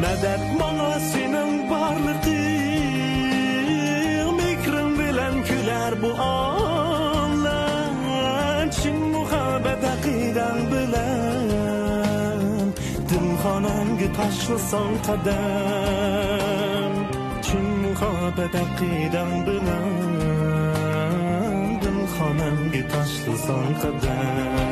Medet bana senin varlığın, mikrin bilen küler bu ağlar. Çin muhabbet akiden bilen, dimxonamga tashlasan qadam. Çin muhabbet akiden bilen, dimxonamga tashlasan qadam.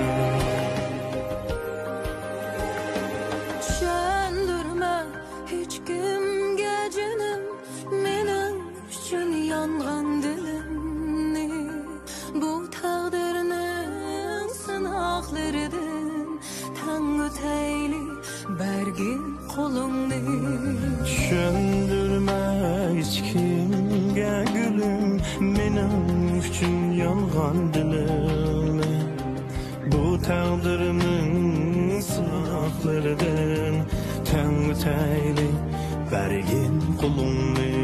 Düşündürme hiç kimge gülüm, benim üçün yangan dilim. Bu taqdirimin sınaqlarıdan Tanrı teyli bergin kulumni.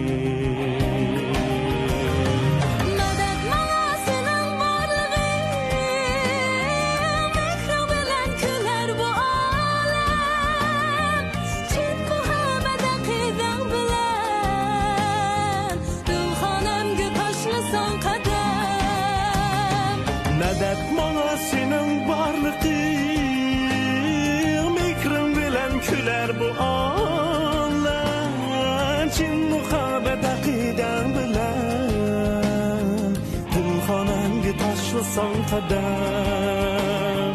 Medet bana senin varlığın, mikrin bilen küler bu ağlar. Çin muhabbet akiden bilen, dimxonamga tashlasan qadam.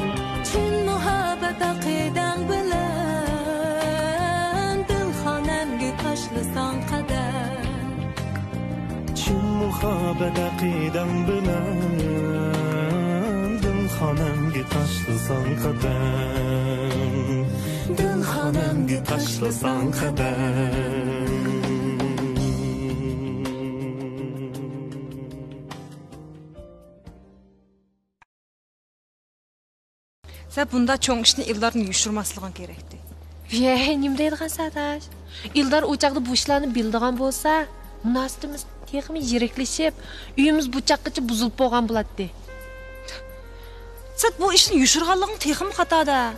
Çin muhabbet akiden bilen, dimxonamga tashlasan qadam. Çin muhabbet akiden bilen, dimxonamga tashlasan qadam. Dimxonamga tashlasan qadam. Sen bunda çoğun işini yılların yuşurmaslığı gerekti. Nima deydigan Sadash? Ildar o'chaqda bu ishlarni bildigan bo'lsa, munosabatimiz texmi yiriklashib, uyimiz buchaqgacha buzilib bo'lgan bo'ladi. Sen bu işini yuşurganlığın texmi xatada.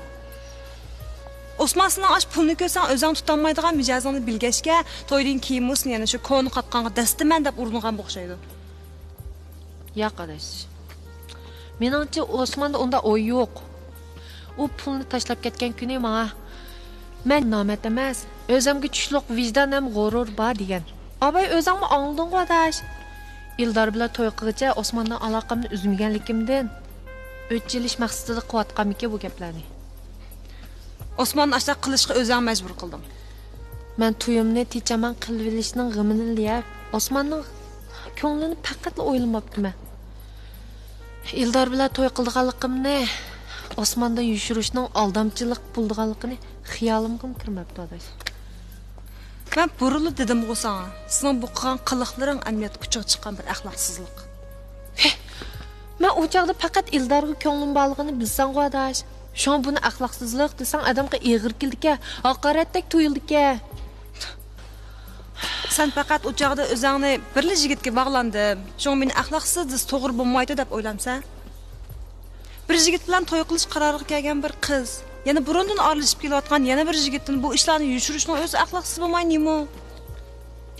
Osmanlı'nın aş pulunu görsen özün tutanmaydıgan mijazını bilgeçke, toydun kiyimlisin yani şu konu qatqanğa dastiman deb uringan bo'xshaydi. Yo'q adash. Meningcha Osmonda unda o'y yo'q. U pulni tashlab ketgan kuni menga men nomard emas, o'zimga tushliq vijdon ham g'urur bor degan. Abay o'zingmi anglading adash? Ildar bilan to'y qilgacha Osmondan aloqamni uzmaganligimdan o'chilish maqsadida qilayotganmiki bu gaplarni. Osman'ın aşağı qilishga o'zim majbur qildim. Men to'yimni techaman qilib olishning g'imini liyab, Osmonning ko'nglini faqatla o'ylamabdiman. Ildar bilan to'y qilganligimni Osmondan yushirishning aldamchilik bo'lganligini xiyolimga kirmabdi adash. Ben burulu dedim o sana. Senin bu qilgan qiliqlaring amniyat kuchiga chiqqan bir axloqsizlik. Men o chaqda faqat Ildarga ko'nglim borligini bilsang adash. Şu an bunu axloqsizlik desang adamga eg'ir keldi-ku, haqoratdek tuyuldi-ku. Sen faqat o chaqda o'zingni birli yigitga bog'landing. Şu meni axloqsiz deb to'g'ri bo'lmaydi deb o'ylamsa. Bir yigit bilan to'y qilish qaroriga kelgan bir qiz, yana burundan ayrılışıp kelayotgan yana bir yigitning bu ishlarni yushirishning o'zi axloqsiz bo'lmaydimi?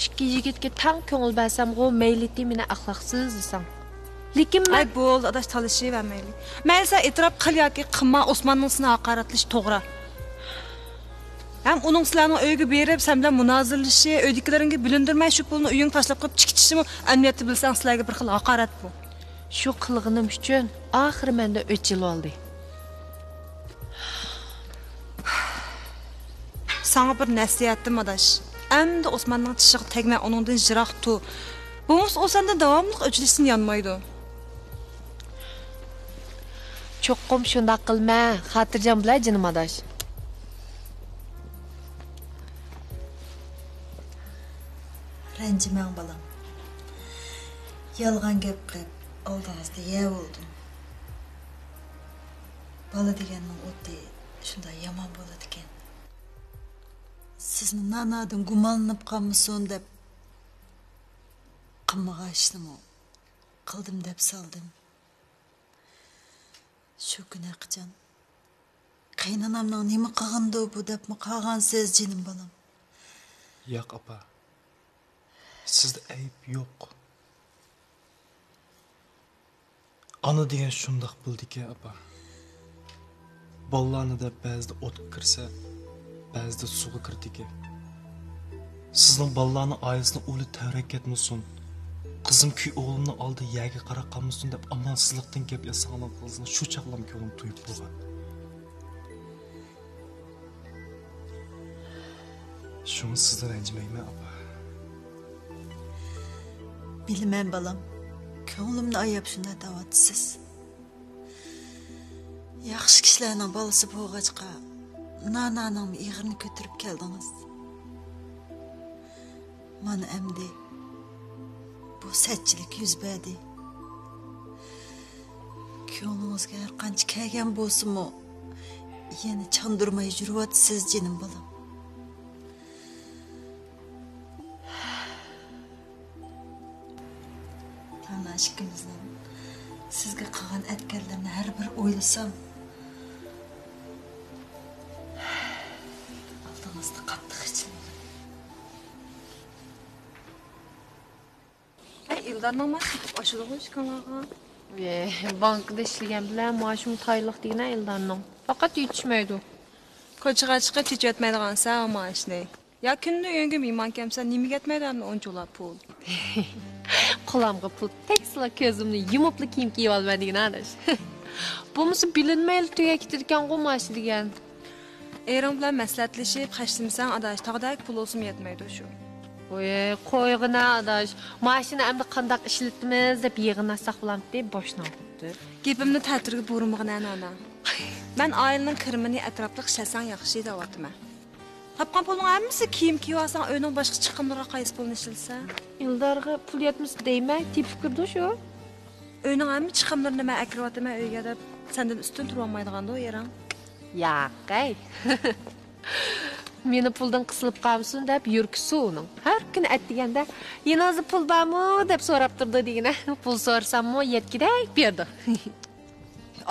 Ikki yigitga tang ko'ngil bersam-ku, mayli meni axloqsiz desang. Lekin men bo'ldi, adash talashib-vermaylik. Men esa e'tirof qil yoki qilma, Osmonning seni haqoratlash to'g'ri. Ham uning sizlarni uyga berib, sen bilan munozirlashi, uydagilaringga bilindirmay shu pulni uying tashlab qo'yib chiqitishimi, amniyatni bilsang sizlarga bir xil haqorat bu. Shu qilganim uchun oxiri menda o'chil oldi. Sana bir nasihatim adash. Endi Osmonning tishiga tegmay uningdan jiroq tu. Bo'lmasa o senda davomli o'chilishsin yanmaydi. Cho'qqim shunday qilma, xotirjam bo'la jinim adash. Ranjimang balam. Yolg'on gap qilib oldingizda ye bo'ldim. Bola deganning o'ti shunday yomon bo'ladi ekan. Sizni ma'nodan gumonlanib qolmasin deb qilmagan ishni qildim deb soldim. Shu kuni qachon qaynonamning nima qilgandi bu deb qolgansiz jinim balam. Yo'q apa. Sizda ayb yo'q. Ana degan shundoq bo'ldiki, apa. Bolalarni da ba'zida o'tga kirsa, ba'zida suvga kirdiki. Sizning bolalarni oilasini o'li tavrak ketmasin. Qizim kuy o'g'limni oldi yaga qarab qolmasin deb amansizlikdan gap yasanlar qilsin. Shu chaqlam ko'nglim to'yib bo'lgan. Şunu sizden ranjimayman apa. Bilmem balam. Ko'nglimni ayab shunday da'vatsiz. Yaxshi kishilarning bolasi bo'lg'achqa nananing ig'irini ko'tarib keldingiz. Mana endi bu satchilik yuz berdi. Ko'nglingizga har qancha kelgan bo'lsa-mu, yana chandurmay yuryapsiz jinim balam. Ana aşkımızdan sizge qilgan etkenlerini her bir o'ylasam, aldığınızda qattiq ichilaman. Ildarning mas ketib oshidi qo'yish kanaga. Bankda ishlagan bilan maoshim tayliq degan Ildarning. Faqat yetishmaydi. Ko'chaga chiqib chechayotmaydigansan maoshni. Ya kunda uyingga mehmon kelsa nimaga yetmaydi unchalar pul. Qulamga pul teksla ko'zimni yumibli kiyim kiyib olman degan adash. Bo'lmasa bilinmayli tuya ketirgan qo'mashi degan. Erim bilan maslahatlashib, qashlimisang adash, tog'dak pul olsam yetmaydi shu. Qo'yg'ina adash. Mashina endi qandaq ishlatimiz deb yig'inasak bo'lamdi deb boshdan qopdi. Gapimni ta'tirga burmag'in ana. Men oilaning kirimini atrofda ishlasang yaxshi deyapman. Topgan pulning hammasi kiyim kiyib olsang, uyning boshqa chiqimlariga qaysi pulni ishlatsa? Ildarga pul yetmas deyman, tip fikrdi shu. Uyning hamma chiqimlarini men akiryotaman uyga deb sendan ustun turib olmaydiganda o yerim. Yo'q. Meni puldan qisilib qolsin deb yurkisi uning. Har kun aytganda, "Yenozi pul bormi?" deb so'rab turdi degina. Pul so'rsammi, yetkidak berdi.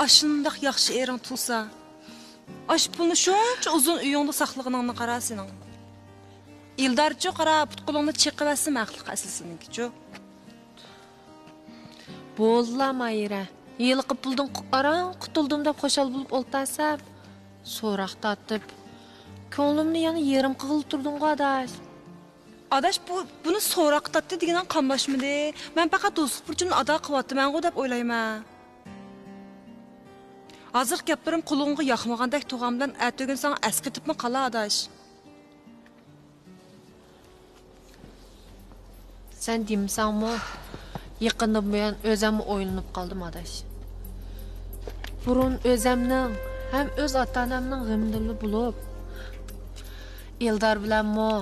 Ashundaq yaxshi erim tursa, ash pulni shuncha uzun uyingda saqlaganingni qarasing. Ildarchi qarab, putqulingni chiqibasi maqliq aslisiniki-chu. Bo'lla Mayra. Yilqi puldan qaran qutuldim deb xo'shal bo'lib o'ltasam, so'roq tatib, ko'nglimni yana yerim qilib turding adash. Adash buni so'roq tatdi degan qamlashmidi. Men faqat do'stlik burchini ado qilyapman-ku deb o'ylayman. Hozir gaplarim qulingga yoqmagandek to'g'am bilan atugin san asqitibmi qala adash. Sen demsanmi? Yaqinda buyon o'zimni o'ylanib qoldim adash. Burun o'zimning ham o'z ota-onamning g'imdili bo'lib, Eldar bilanmi,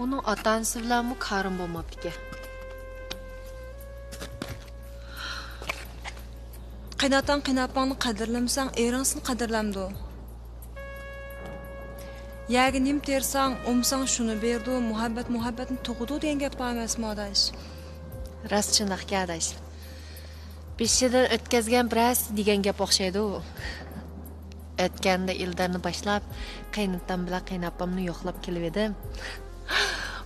uning ota-onasi bilanmi karim bo'lmabdi. Qaynatan qaynapangni qadrlamsang, eringsni qadrlamdi. Yaga nim tersang, umsang shuni berdi, muhabbatni tug'di degan gap emasmi adash? Rost shunaqki adash. Beshidan o'tkazgan biras degan gap o'xshaydi u. O'tganda Ildarni boshlab, qaynatam bilan qaynapamni yo'qlab kelib edim.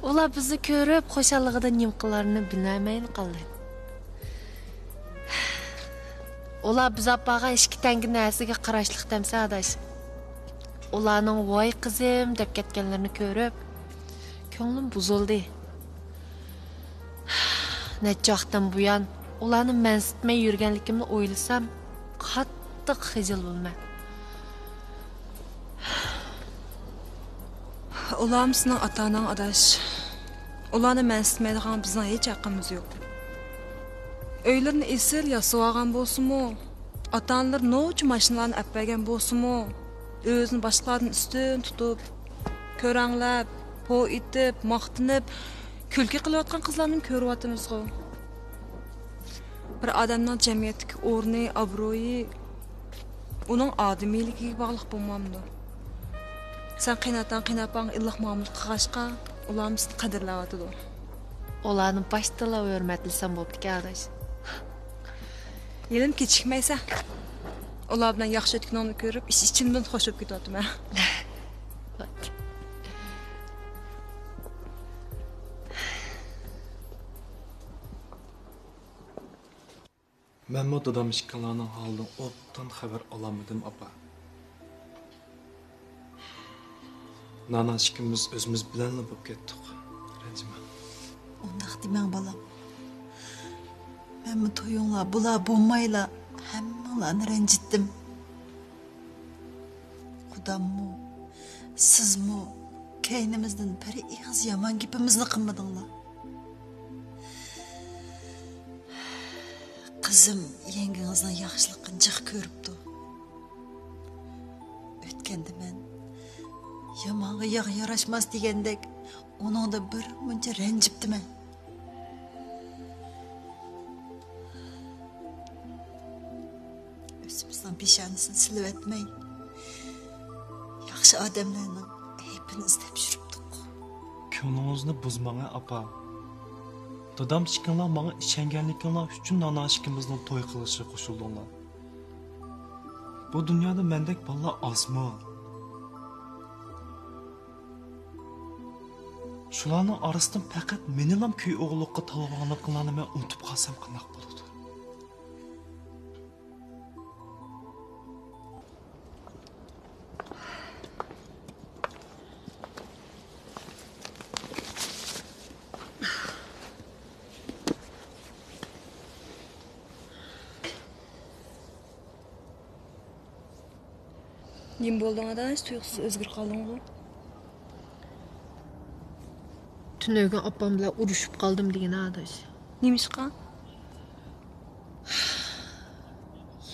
Ular bizni ko'rib, xo'shallig'idan nimqilarini bilmayman qoldi. Ular biz apaga ishki tangi narsaga qarashliq demsa adash. Ularning voy qizim deb ketganlarini ko'rib, ko'nglim buzildi. Necha buyon ularni mansitmay yurganligimni o'ylasam, qattiq xijil bo'lman. Ularım sizning ota-onang adash. Ularni mansitmaydigan bizning hech haqqimiz yo'q. Öylerini esil yasab olgan bo'lsa-mu, ota-onalar no'ch mashinalarni olib bergan bo'lsa-mu, o'zini boshqalardan ustun tutib, ko'ranglab, po etib, maqtinib, kulki qilayotgan qizlarni ko'ryapmiz-ku. Bir odamning jamiyatdagi o'rni, obro'yi uning odamiyligiga bog'liq bo'lmamdi. Sen qaynapang illoq muomala qilg'achqa, ular bizni qadrlayotdi. Ularni baştala hurmatlasam bo'pti adash. Yelim kechikmaysa, ular bilan yaxshi o'tganimni ko'rib, ichimdan xo'sh bo'lib ketyapman. Men bu dadam ishkanlarning holidan obdan xabar olamadim, apa. Nana ishkimiz o'zimiz bilanla bo'lib ketdik. Ranjima. Ondaq demang balam. Men bu to'yinglar bular bo'lmayla hammanglarni ranjitdim. Xudammu, sizmu keynimizdan biri ig'iz yomon gapimizni qilmadinglar. Qizim yengingizning yaxshiligini jiq ko'ribdi. O'tganda men yomonga yog' yarashmas degandek uningda bir muncha ranjibdiman. O'zimizning peshanasini silib etmay yaxshi odamlarning aybini izlab yuribdik. Ko'nglingizni buzmang, apa. Dadam ishkanlar menga ishonganliklaringiz uchun nana ishkimizni to'y qilishga qo'shildinglar. Bu dunyoda mendek bolalar ozmi? Shularning orasidan faqat menilam kuy o'g'illikqa talabonliklarini men unutib qolsam qanday bo'ladi? Nima bo'lding adash? Tuyuqsiz o'zgir qolding-ku. Tunögün opam bilan urushib qoldim degan adash. Nima ish qil?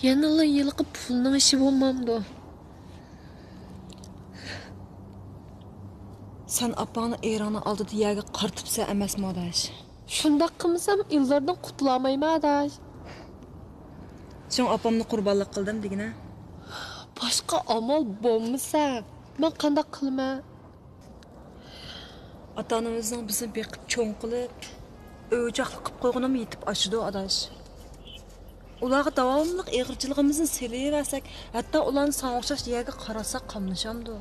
Yanıla yılqib pulning ishi bo'lmamdi. Sen opangni Eronning oldida yerga qartibsa emasmi adash? Shundoq qilmasam illardan qutulamayman adash. Sen opamni qurbonlik qildim degina. Boshqa amal bo'lmasa, men qanday qilman? Ota-onamizning bizni beqib cho'ng qilib, o'joqli qilib qo'yganim yetib ashidi adash. Ularga davomli eg'irchiligimizni selaversak, hatto ularni sog'ishash yerga qarasak qamlashamdi.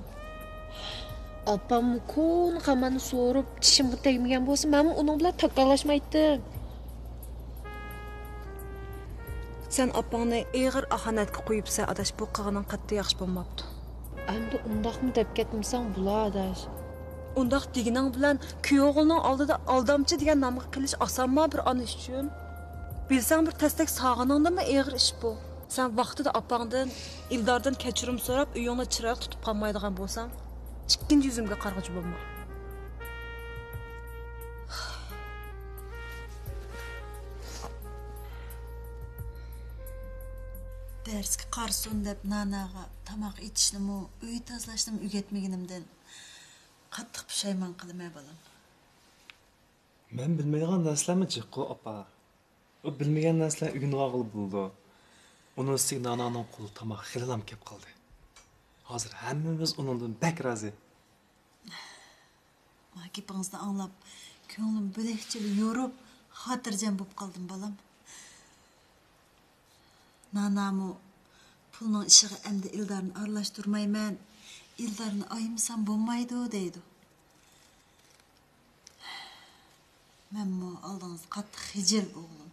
Opam kun qamani so'rib, tishimga tegmagan bo'lsa, men uning bilan takalashmaydim. Sen opangni eg'ir ahonatga qo'yibsa, adash bu qilganing qattiq yaxshi bo'lmabdi. Endi undaqmi deb ketmasang bular adash. Undaq degining bilan kuyovg'ilning oldida aldamchi degan nomga qilish osonmi bir ona uchun? Bilsang bir tasdak sog'iningdimi eg'ir ish bu. Sen vaqtida opangdan, Ildordan kechirim so'rab, uyingni chiroq tutib qolmaydigan bo'lsang, ikkinchi yuzimga qarg'ish bo'lma. Darsga qarsun deb nanaga tamoq ichishni, uy tozalashni o'rgatmaganimdan qattiq pushaymon qilaman balam. Men bilmaydigan narsalarni jiqqu, apa. O bilmagan narsalar uygunga qilib bo'ldi. Uning ustiga nananing qo'li tamoq xilalam kelib qoldi. Hozir hammamiz uningdan bak rozi. Gapingizni anglab, ko'nglim bo'lakchil yorib, xotirjam bo'lib qoldim balam. Nanamu pulning ishiga endi Ildarni aralashtirmayman. Ildarni aymasam bo'lmaydi deydi. Menmi oldingiz qattiq xijil o'g'lim.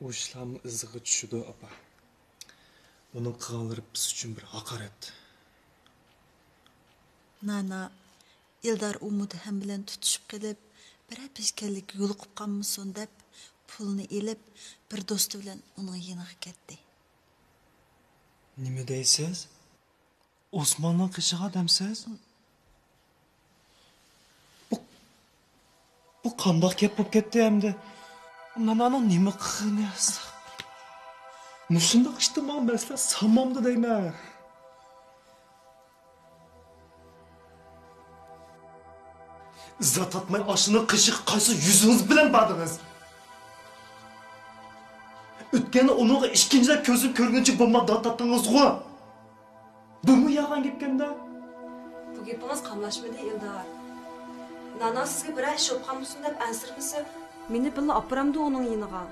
U ishlarni iziga tushdi, apa. Uning qilganlari biz uchun bir haqorat. Nana Ildar umudi ham bilan tutishib qilib, bir pishkanlik yo'liqib qolmasin deb pulni elib bir do'sti bilan uning yeniga ketdi. Nima deysiz? Osmonning qishig'i demsiz? Bu qandoq gap bo'lib ketdi endi? Nananing nima qilgani? Mushundoq ijtimoiy masala sammomdi deyman. İzzat atmay aşını qishiq qaysi yüzünüz bilan bardınız? Ötkeni onunla ikkinchilab ko'zim ko'rguncha bomba datatdingiz-ku. Bu mu yag'an gapganda? Bu gapingiz qamlashmadi Eldor. Nana sizga bir ish bo'lib qolmasin deb ansirgisi, meni billa opiramdi uning yeniga.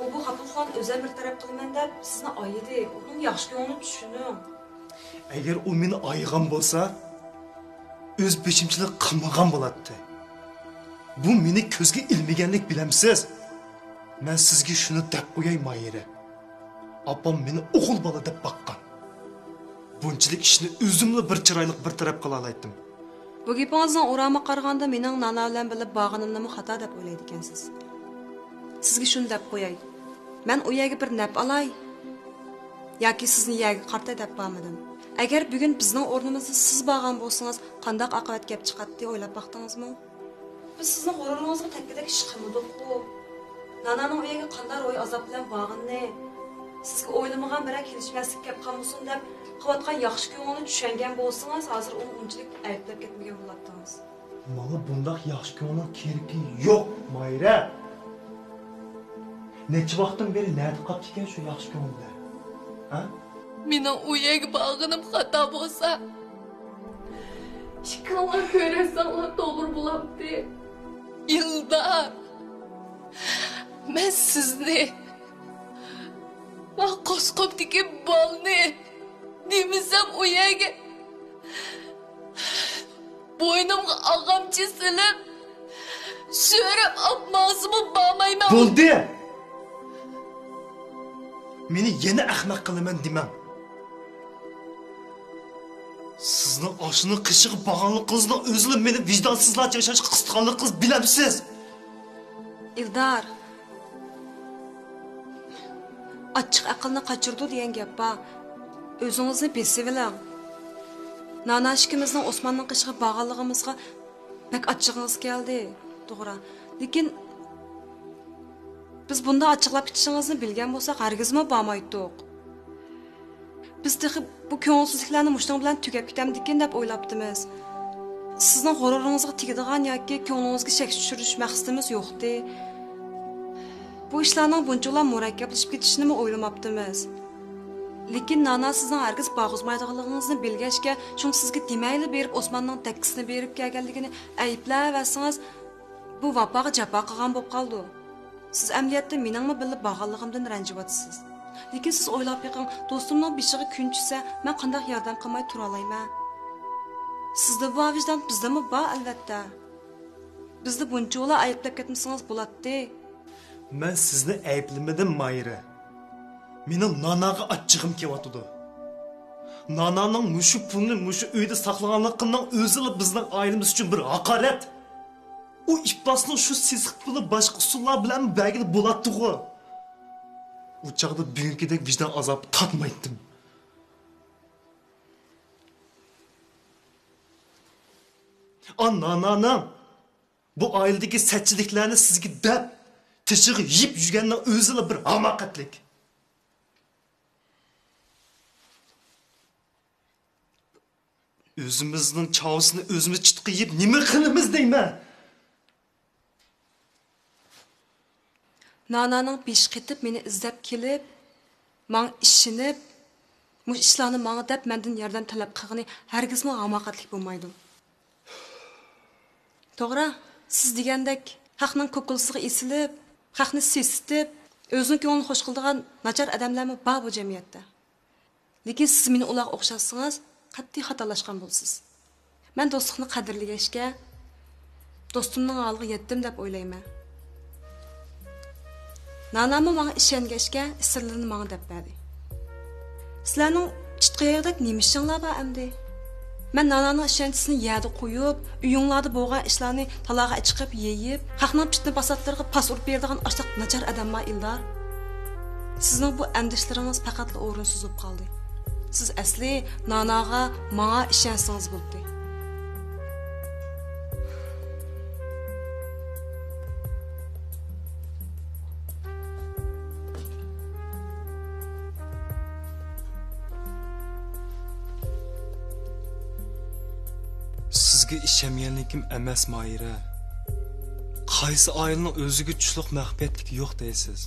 U bu Xapilxon o'zim bir taraf qilman deb sizni oyidi. Uning yaxshi ko'ngli tushuning. Agar u meni oygan bo'lsa, o'z beshimchilik qilmagan bo'ladi. Bu meni ko'zga ilmaganlik bilamsiz. Men sizga shuni deb qo'yay Mayra. Opam meni o'g'il bola deb baqqan. Bunchalik ishni o'zimla bir chiroyli bir taraf qila oldim. Bu gapingizning o'rama qaraganda mening nana bilan bilib bag'inimni xato deb o'ylaydi ekansiz. Sizga shuni deb qo'yay. Men u yerga bir nap olay yoki sizni yerga qarta deb bormadim. Agar bugun bizning o'rnimizda siz bag'an bo'lsangiz, qanday oqibat kelib chiqadi deb o'ylab baqdingizmi? Biz sizning g'ururingizga takkidek ish qilmadik-ku. Nananing u yerga qanday ro'y azob bilan bag'inni sizga o'ylamagan biri kelishmaslik kelib qolmasin deb qilayotgan yaxshi ko'ngilni tushungan bo'lsangiz, hozir uni unchalik ayblab ketmagan bo'lardingiz. Mana bundoq yaxshi ko'ngil keragi yo'q, Mayra. Necha vaqtdan beri nerda qolib ekan shu yaxshi ko'ngillar? Ha? Mening u yerga borganim xato bo'lsa, shikonglar ko'rarsanglar to'g'ri bo'ladi. Ildar, men sizni va qo'sqobdagi bolni demisam u yerga bo'ynimga og'amchi silib so'rab olmasimi bormayman. Bo'ldi. Meni yana ahmoq qilaman demang. Sizning oshini qishig'i bag'anli qizni o'zini meni vijdonsizlarcha yashashga qisqanlik qiz bilamsiz. Ildar, açıq aqlını qaçırdı degan gap bor. O'zingizni besivilang. Nana ishkimizning Osmonning qishig'i bag'anligimizga bak achchig'ingiz keldi, to'g'ri. Lekin biz bunda ochiqlab ketishingizni bilgan bo'lsak, hargizmi bormaydik. Biz texi bu ko'ngilsizliklarni mushting bilan tugab ketamdikin deb o'ylabdimiz. Sizning g'ururingizga tegadigan yoki ko'nglingizga shak tushirish maqsadimiz yo'qdi. Bu ishlarning bunchalar murakkablashib ketishini o'ylamabdimiz. Lekin Nana sizning hargiz bag'uzmaydiganligingizni bilgachga, shung sizga demayli berib Osmonning takkisini berib kelganligini ayblayversangiz, bu vafoga jafo qilgan bo'lib qoldi. Siz amaliyotda meningmi bilib bag'anligimdan ranjiyotsiz. Lekin siz o'ylab yiqing, do'stimning beshig'i kun tushsa, men qanday yordam qilmay tura olayman? Sizda bu avjdan bizdami bor albatta. Bizni bunchalar ayblab ketmasangiz bo'ladi. Men sizni ayblamadim, Mayra. Mening Nanaga achchig'im kelyotdi. Nananing mushu pulni mushu uyda saqlaganligining o'zila bizning oilamiz uchun bir haqorat. U iflosning shu sisiq puli boshqa usullar bilan belgili bo'ladi-ku. U chaqda bugünkidek vicdan azobi tatmaydim. Nananing bu oiladagi satchiliklarni sizga deb tishig'i yib yurganning o'zila bir hamoqatlik. O'zimizning chavsini o'zimiz chitqi yeb nima qilamiz deyman? Nananing besh qetib meni izlab kelib, menga ishinib, bu ishlarni menga deb mendan yordam talab qilgani hargizmi hamoqatlik bo'lmaydi. To'g'ri, siz degandek haqning ko'kilsiga esilib, haqni sesitib, o'zining ko'nglini xush qiladigan nachar odamlarmi bor bu jamiyatda. Lekin siz meni ularga o'xshasangiz, qat'iy xatolashgan bo'lsiz. Men do'stlikni qadrlagashga, do'stimning holiga yetdim deb o'ylayman. Nanamı menga ishongashga sirlarini menga deb berdi. Sizlarning chitqiyag'dak nimishinglar bor endi. Men Nananing ishonchisini yerda qo'yib, uyinglarda bo'lgan ishlarni talaga chiqib yeyib, haqning pitni basatlarga pas urib beradigan ashliq nachar odamlar Ildar. Sizning bu andishlaringiz faqat o'rinsiz bo'lib qoldi. Siz asli Nanaga, menga ishonsangiz bo'ldi. Sizga ishonmaganligim emas, Mayra. Qaysi oilaning o'ziga tushliq mahbetlik yo'q deysiz.